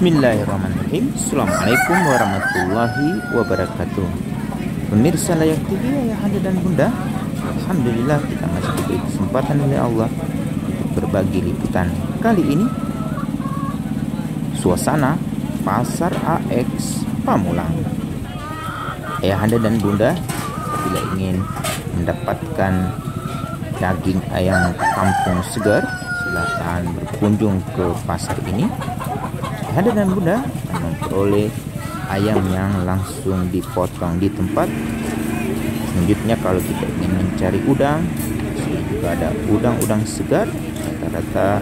Bismillahirrahmanirrahim. Assalamualaikum warahmatullahi wabarakatuh. Pemirsa Layak TV, ayahanda dan bunda, alhamdulillah kita masih diberi kesempatan oleh Allah untuk berbagi liputan kali ini. Suasana Pasar AX Pamulang. Ayahanda dan bunda, bila ingin mendapatkan daging ayam kampung segar, silakan berkunjung ke pasar ini. Ayahanda dan bunda akan memperoleh ayam yang langsung dipotong di tempat. Selanjutnya, kalau kita ingin mencari udang, di sini juga ada udang-udang segar, rata-rata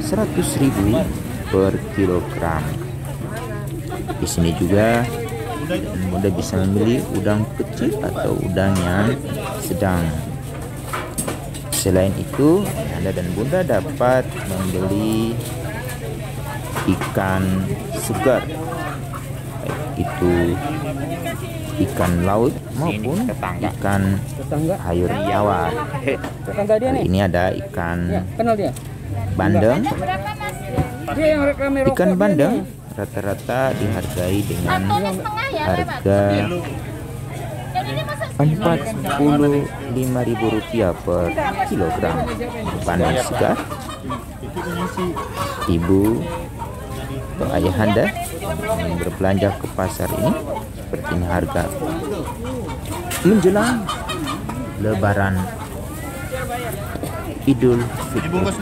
100.000 per kilogram. Di sini juga bunda bisa memilih udang kecil atau udang yang sedang. Selain itu, ayahanda dan bunda dapat membeli ikan segar, baik itu ikan laut maupun ikan air tawar. Kali ini ada ikan bandeng. Ikan bandeng rata-rata dihargai dengan harga Rp45.000 per kilogram. Bandeng segar. Ibu atau ayahanda yang berbelanja ke pasar ini, sepertinya harga menjelang Lebaran Idul Fitri 1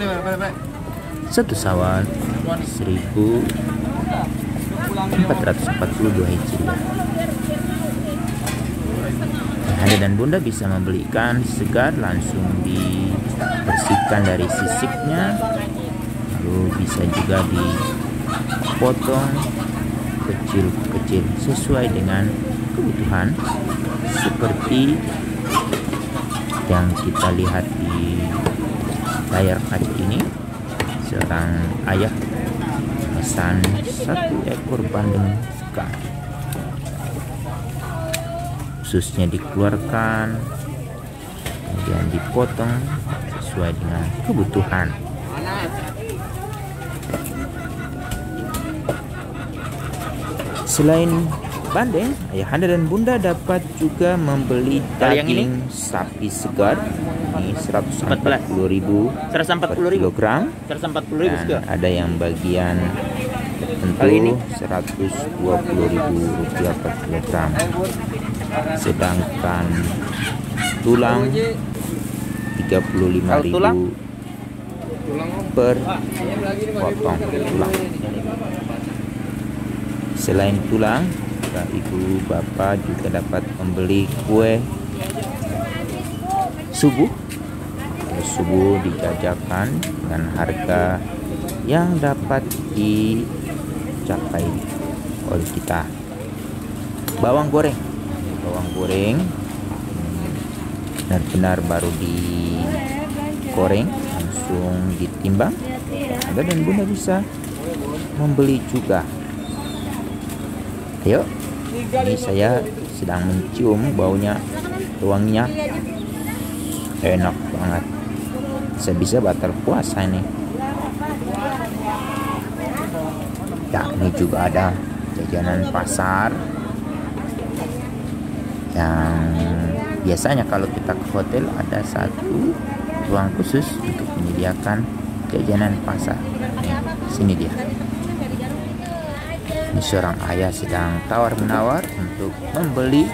Syawal 1442 Hijriah. Ayahanda dan bunda bisa membeli ikan segar langsung dibersihkan dari sisiknya, lalu bisa juga dipotong kecil-kecil sesuai dengan kebutuhan, seperti yang kita lihat di layar kaca ini. Seorang ayah memesan 1 ekor bandeng ikan, ususnya dikeluarkan, kemudian dipotong sesuai dengan kebutuhan. Selain bandeng, ayahanda dan bunda dapat juga membeli daging sapi segar. Ini 140.000 per kilogram. Dan ada yang bagian tertentu Rp120.000 per kilogram. Sedangkan tulang 35.000 per potong tulang. Selain tulang, ibu bapak juga dapat membeli kue subuh. Subuh dijajakan dengan harga yang dapat dicapai oleh kita. Bawang goreng benar-benar baru digoreng, langsung ditimbang. Anda dan bunda bisa membeli juga. Ayo, ini saya sedang mencium baunya, wanginya enak banget. Saya bisa batal puasa ini. Ya, ini juga ada jajanan pasar yang biasanya kalau kita ke hotel ada satu ruang khusus untuk menyediakan jajanan pasar. Sini dia. Ini seorang ayah sedang tawar-menawar untuk membeli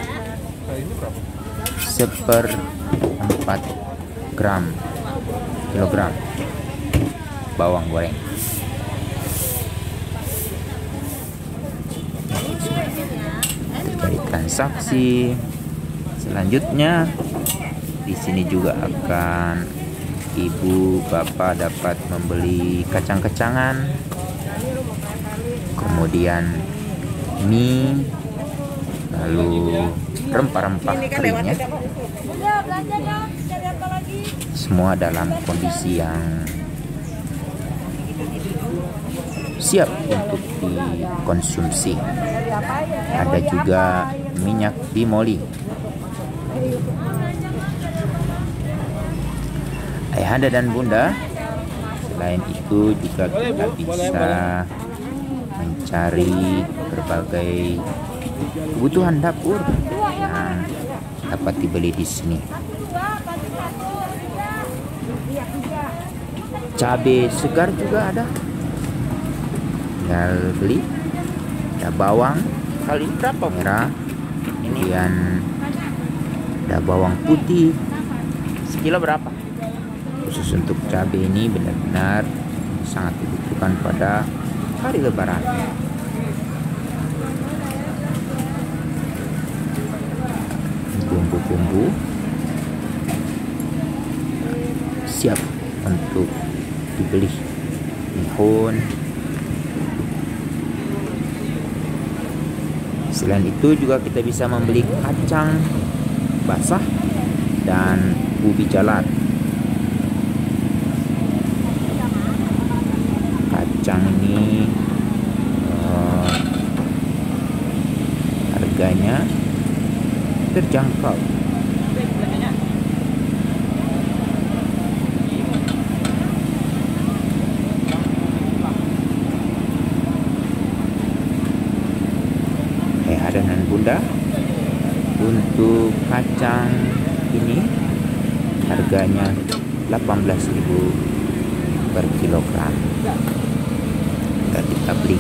1/4 kilogram bawang goreng. Dari transaksi selanjutnya, di sini juga akan ibu bapak dapat membeli kacang-kacangan, kemudian mie, lalu rempah-rempah keringnya. Semua dalam kondisi yang siap untuk dikonsumsi. Ada juga minyak bimoli. Ayahanda dan bunda, selain itu juga kita bisa mencari berbagai kebutuhan dapur yang dapat dibeli di sini. Cabai segar juga ada, tinggal beli. Ada bawang Kali berapa merah, kemudian ada bawang putih. sekilo berapa? Khusus untuk cabai ini benar-benar sangat dibutuhkan pada hari Lebaran. Bumbu-bumbu siap untuk dibeli. Mihun. Selain itu juga kita bisa membeli kacang basah dan ubi jalar. Kacang ini harganya terjangkau. Adonan bunda untuk kacang ini harganya 18.000 per kilogram. Kita beli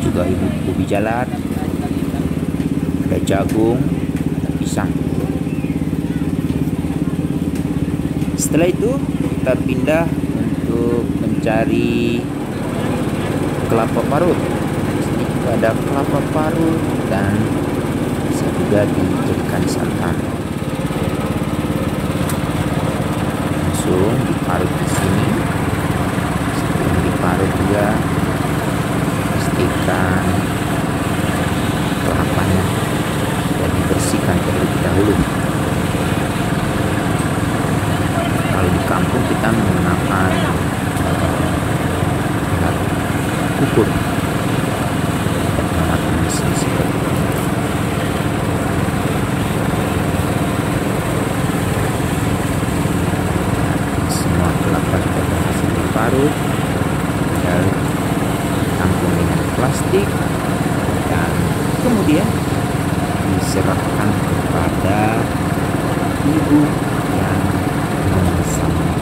juga ubi jalar, ada jagung, pisang. Setelah itu kita pindah untuk mencari kelapa parut. Ada kelapa parut dan bisa juga dijadikan santan. Langsung diparut di sini. Sebelum diparut juga pastikan kelapanya sudah dibersihkan terlebih dahulu. Kalau di kampung kita menggunakan alat ukur. Semua kelapa sudah berhasil diparut, tinggal tampung dengan plastik dan kemudian diserahkan kepada ibu yang memasaknya.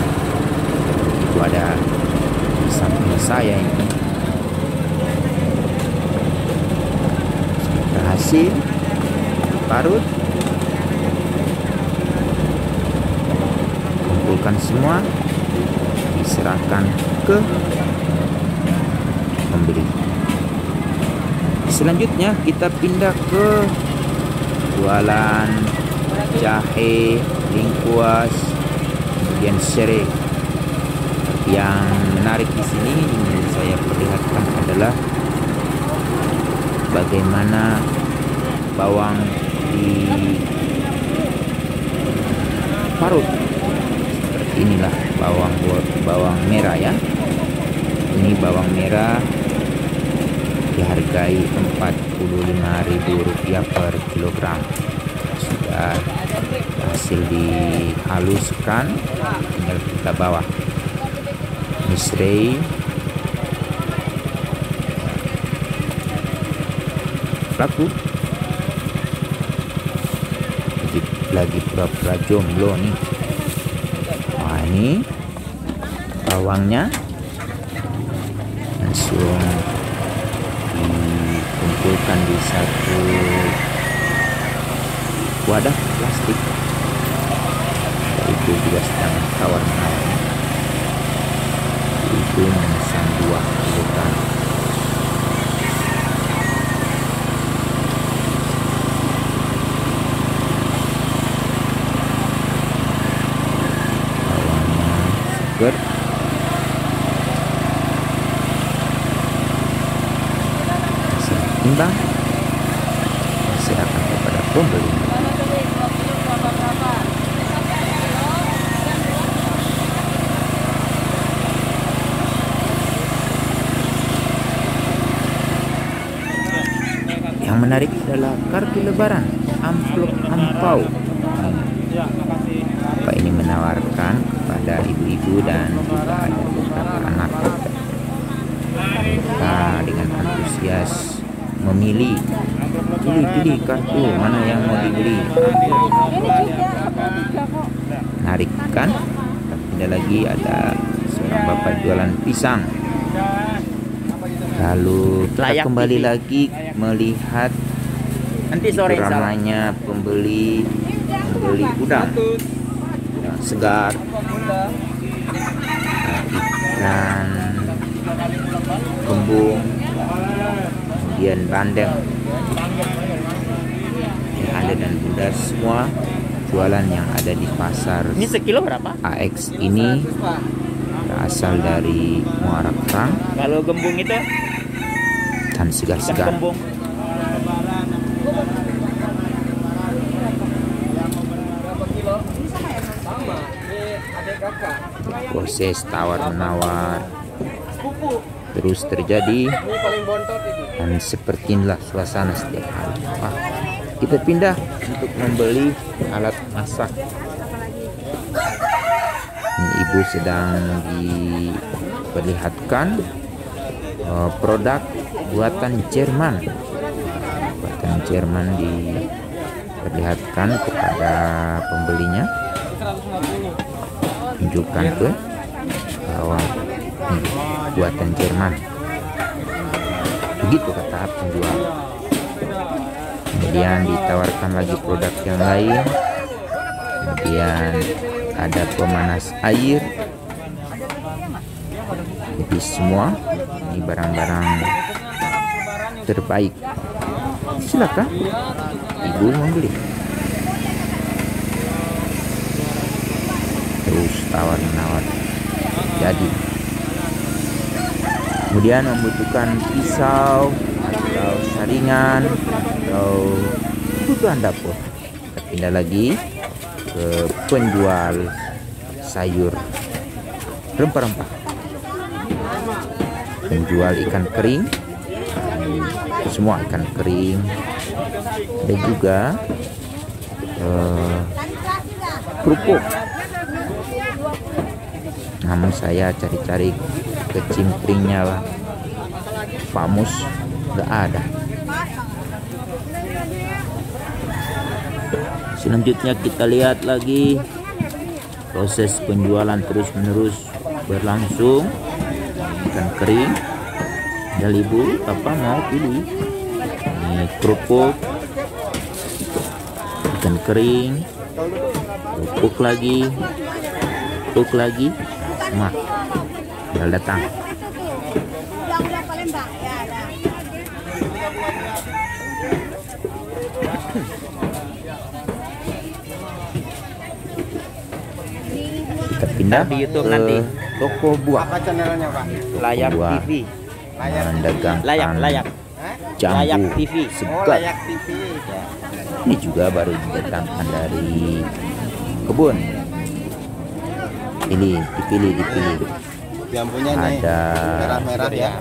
Itu ada di samping saya ini. Berhasil parut, kumpulkan semua, diserahkan ke pembeli. Selanjutnya kita pindah ke jualan jahe, lengkuas, kemudian serai. Yang menarik di sini yang saya perlihatkan adalah bagaimana bawang diparut. Seperti inilah bawang merah ya. Ini bawang merah dihargai Rp45.000 per kilogram. Sudah hasil dihaluskan, tinggal kita bawa. Ini serai. Laku lagi pura-pura jomblo nih. Wah, ini bawangnya langsung dikumpulkan di satu wadah plastik. Itu juga sedang tawar-menawar. Itu memesan 2 kilogram. Timbang, serahkan kepada pembeli. Yang menarik adalah kartu lebaran, amplop ampau. Bapak ini menawarkan kepada ibu-ibu dan juga ada beberapa anak. pembeli. Menarik kan? Kita pindah lagi, ada seorang bapak jualan pisang. Lalu kita Layak kembali TV. lagi melihat Nanti sore insya Allah. ramainya pembeli udang yang segar, ikan kembung, kemudian bandeng. Anda dan Bunda semua jualan yang ada di pasar Ini sekilo berapa? AX ini berasal dari Muara Kerang Kalau gembung itu dan ikan segar-segar. gembung. Proses tawar-menawar terus terjadi, dan seperti inilah suasana setiap hari. Wah, kita pindah untuk membeli alat masak. Ini ibu sedang diperlihatkan produk buatan Jerman. Buatan Jerman diperlihatkan kepada pembelinya. Tunjukkan ke bahwa ini buatan Jerman. Begitu kata penjual. Kemudian ditawarkan lagi produk yang lain. Kemudian ada pemanas air. Jadi semua ini barang-barang terbaik. Silakan ibu membeli. Terus tawar-menawar jadi. Kemudian membutuhkan pisau atau saringan atau kebutuhan dapur. Kita pindah lagi ke penjual sayur rempah-rempah. Penjual ikan kering, semua ikan kering, dan juga kerupuk. Namun saya cari-cari kecimpringnya lah, Pak Mus nggak ada. Selanjutnya kita lihat lagi proses penjualan terus-menerus berlangsung. Ikan kering, dan ibu apa mau pilih? Ini kerupuk, ikan kering, kerupuk lagi, semua tinggal datang. Kita pindah Di YouTube ke nanti. toko buah. Apa channelnya, Pak? Layak Buah. TV. Mendagangkan Layak. jambu Layak TV. Oh, segar. Layak TV. Ya. Ini juga baru didatangkan dari kebun. Dipilih. Jambunya nih Ada merah-merah ya.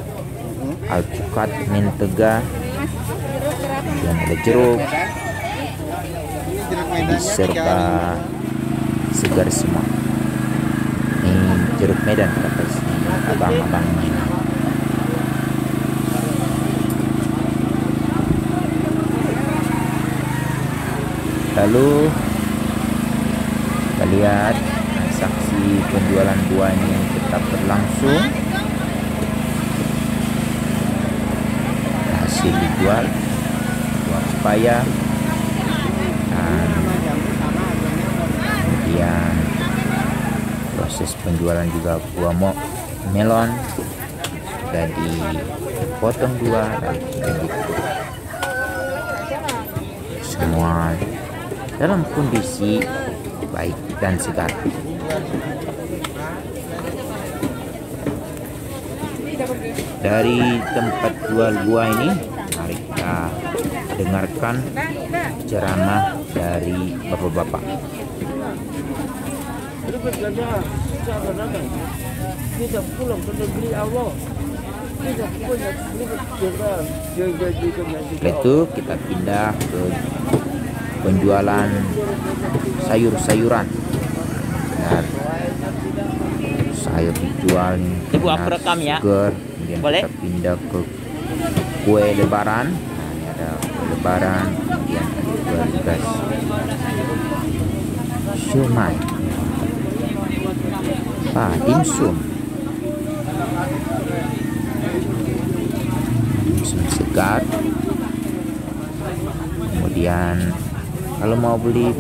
alpukat, mentega, dan ada jeruk, Ini jeruk medannya serba segar semua. Ini jeruk medan kata si abang-abangnya ini. Lalu kita lihat transaksi penjualan buah ini tetap berlangsung. Hasil dijual buah pepaya, dan kemudian proses penjualan juga buah melon sudah dipotong dua lalu sudah dikukus. Semua dalam kondisi baik dan segar. Dari tempat jual buah ini, mari kita dengarkan ceramah dari bapak-bapak. Setelah itu kita pindah ke penjualan sayur-sayuran. Benar, sayur dijual nih, Ibu, aku benar, rekam ya. segar. Kemudian Boleh? kita pindah ke kue lebaran. Nah, ini ada kue lebaran. Kemudian jual beras, siomay, dimsum segar. Kemudian kalau mau beli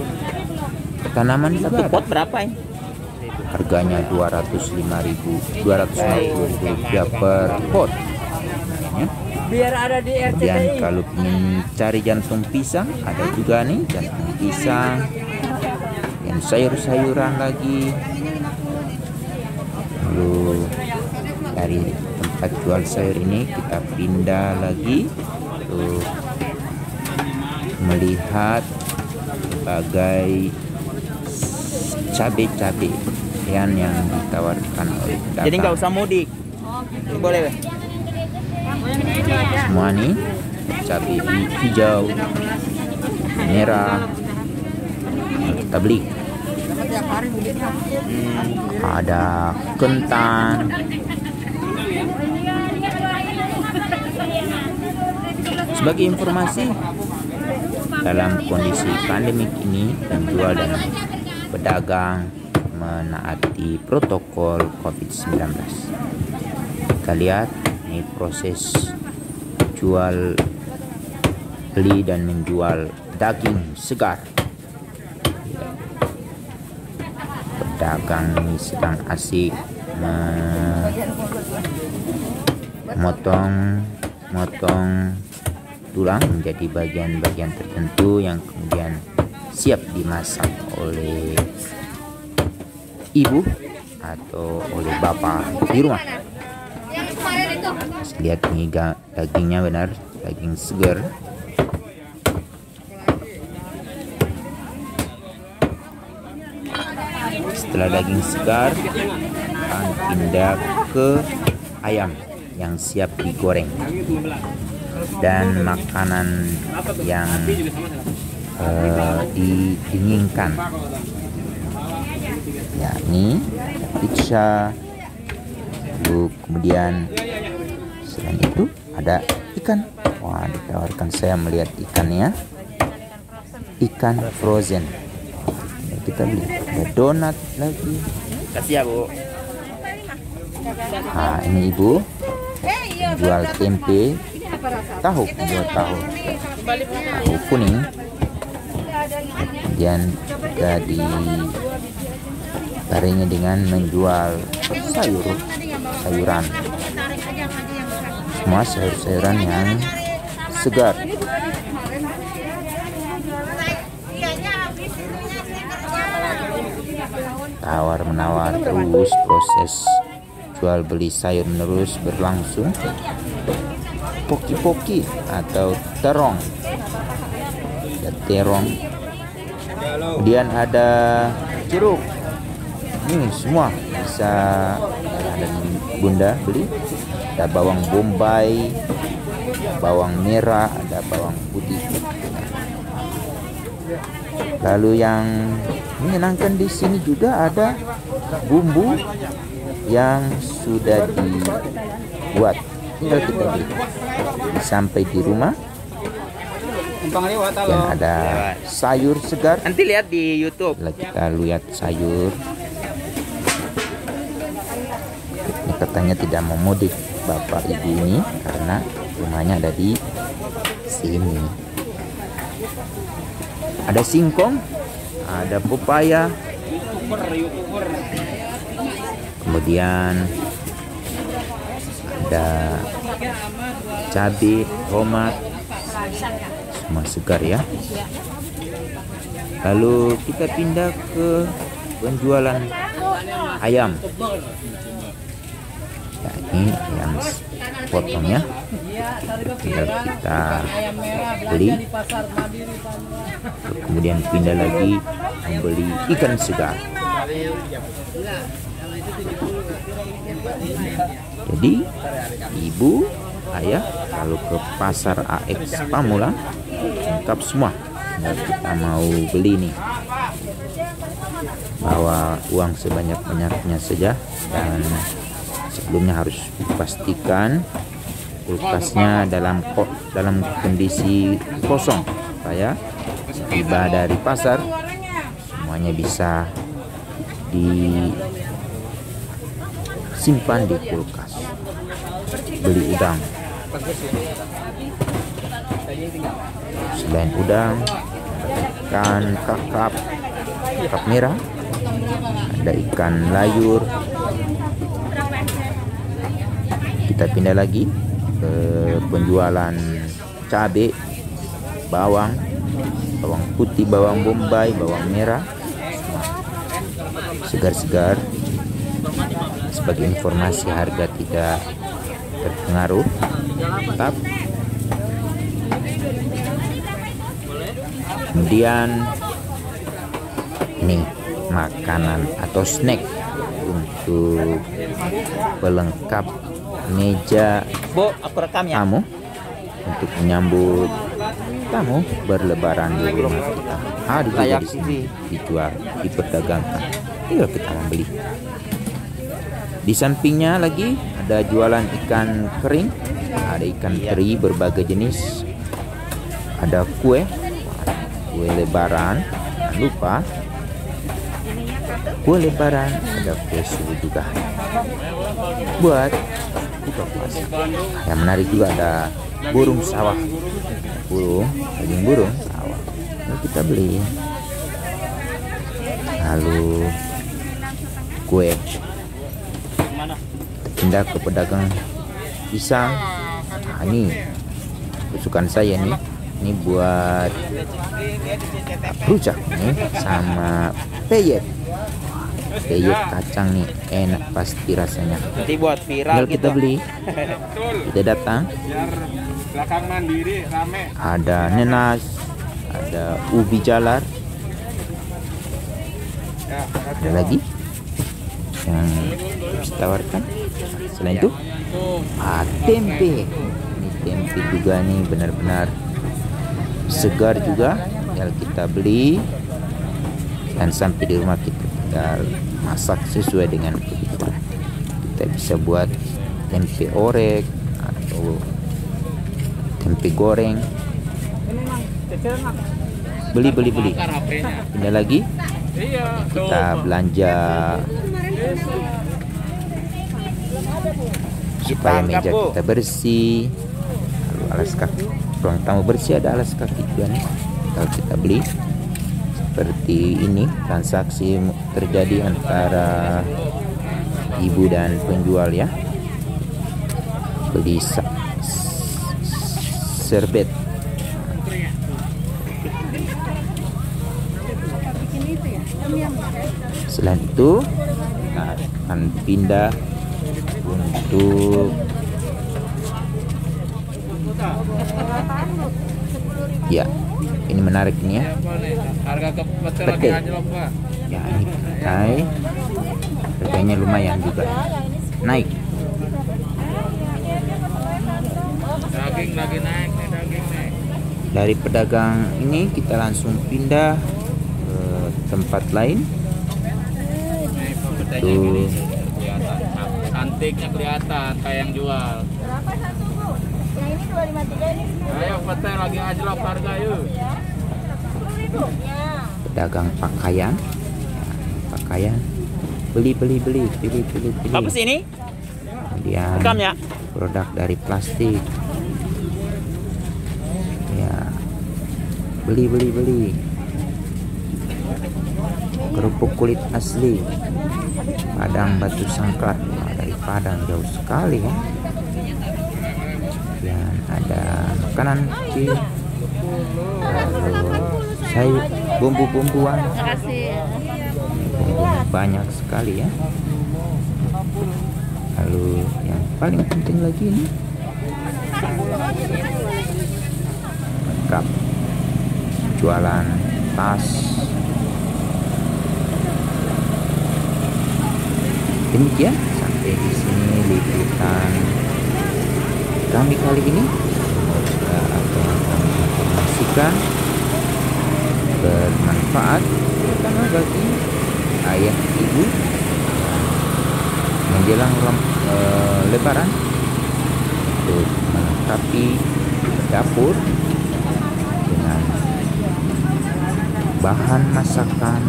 tanaman Satu juga pot ada. berapa ini? Harganya 250.000 rupiah per pot. Ya. Biar ada di Kemudian RCTI. kalau ingin cari jantung pisang, ada juga nih jantung pisang. Dan sayur-sayuran lagi. Lalu dari tempat jual sayur ini kita pindah lagi untuk melihat berbagai cabai-cabai yang ditawarkan oleh pedagang. Jadi nggak usah mudik. Boleh. Weh? Semua nih cabai hijau, merah, kita beli. Ada kentang, sebagai informasi, dalam kondisi pandemik ini penjual dan pedagang menaati protokol COVID-19. Kita lihat ini proses jual beli dan menjual daging segar. Pedagang ini sedang asik memotong tulang menjadi bagian-bagian tertentu yang kemudian siap dimasak oleh ibu atau oleh bapak di rumah. Lihat nih dagingnya, benar daging segar. Setelah daging segar akan pindah ke ayam yang siap digoreng dan makanan yang didinginkan, yakni pizza. Kemudian selain itu ada ikan. Wah, ditawarkan, saya melihat ikannya, ikan frozen. Kita beli. Ada donat lagi. Kasih ya, Bu. Nah, ini ibu jual tempe, tahu kuning. Kemudian juga dibarengi dengan menjual sayuran, semua sayur-sayuran yang segar. Tawar menawar terus, proses jual beli sayur menerus berlangsung. Poki-poki atau terong, kemudian ada jeruk. Ini semua bisa ada bunda beli. Ada bawang bombay, bawang merah, ada bawang putih. Lalu yang menyenangkan di sini juga ada bumbu yang sudah dibuat, tinggal kita beli. Sampai di rumah. Dan ada sayur segar. Nanti lihat di YouTube. Kita lihat sayur. Ini katanya tidak mau mudik bapak ibu ini karena rumahnya ada di sini. Ada singkong, ada pepaya, kemudian ada cabai, tomat, semua segar ya. Lalu kita pindah ke penjualan ayam. Nah, ini ayam potongnya, tinggal kita beli. Kemudian pindah lagi membeli ikan segar. Jadi ibu, ayah kalau ke pasar AX Pamulang lengkap semua. Tinggal kita mau beli nih, bawa uang sebanyak-banyaknya saja, dan sebelumnya harus pastikan kulkasnya dalam kondisi kosong supaya tiba dari pasar semuanya bisa disimpan di kulkas. Beli udang. Selain udang, ikan kakap merah, ada ikan layur. Kita pindah lagi ke penjualan cabai, bawang putih, bawang bombay, bawang merah, segar-segar. Sebagai informasi, harga tidak terpengaruh, tetap. Kemudian nih makanan atau snack untuk pelengkap meja Bu, aku rekam ya. tamu, untuk menyambut tamu berlebaran di rumah kita. Ada juga Layak di sini dijual, diperdagangkan. Tinggal kita membeli. Di sampingnya lagi ada jualan ikan kering, ada ikan teri berbagai jenis, ada kue lebaran. Jangan lupa kue lebaran, ada kue subuh juga buat buka puasa. Yang menarik juga ada burung sawah, daging burung sawah. Lalu kita beli. Lalu kue, pindah ke pedagang pisang. Nah, ini kesukaan saya nih. Ini buat rujak nih sama peyek kacang nih, enak pasti rasanya. Nanti buat viral Tinggal gitu. kita beli, kita datang. Belakang mandiri rame. Ada nenas, ada ubi jalar, ada lagi yang bisa tawarkan. Selain itu, tempe. Ini tempe juga nih, benar-benar segar juga. Tinggal kita beli dan sampai di rumah kita tinggal masak sesuai dengan kebutuhan. Kita bisa buat tempe orek atau tempe goreng. Beli. Pindah lagi, kita belanja supaya meja kita bersih. Lalu alas kaki, ruang tamu bersih, ada alas kaki juga nih. Kalau kita beli seperti ini, transaksi terjadi antara ibu dan penjual ya. Beli serbet. Selain itu, kita akan pindah untuk ya, ini menarik nih ya. Pete. Ya, ini petai. Harganya lumayan juga. Naik. Daging lagi naik nih, daging naik. Dari pedagang ini kita langsung pindah ke tempat lain. Tuh, Cantiknya kelihatan kayak yang jual. Berapa satu, Bu? Yang ini 253 ini. Ayo petai lagi ngajlok harga yuk. 10.000. Ya. pedagang pakaian. Pakaian. Beli. Pilih. Apa sih ini? Kemudian Rekam ya. produk dari plastik. Ya. Beli. Kerupuk kulit asli Padang Batu Sangklat. Wah, dari Padang jauh sekali ya. Dan ada makanan kecil, lalu sayur, bumbu-bumbuan, banyak sekali ya. Lalu yang paling penting lagi ini lengkap jualan tas. Demikian sampai di sini liputan kami kali ini. Semoga apa yang kami informasikan bermanfaat, terutama bagi ayah ibu menjelang Lebaran untuk melengkapi dapur dengan bahan masakan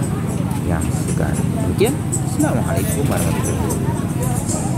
yang segar. Demikian, assalamualaikum warahmatullahi wabarakatuh.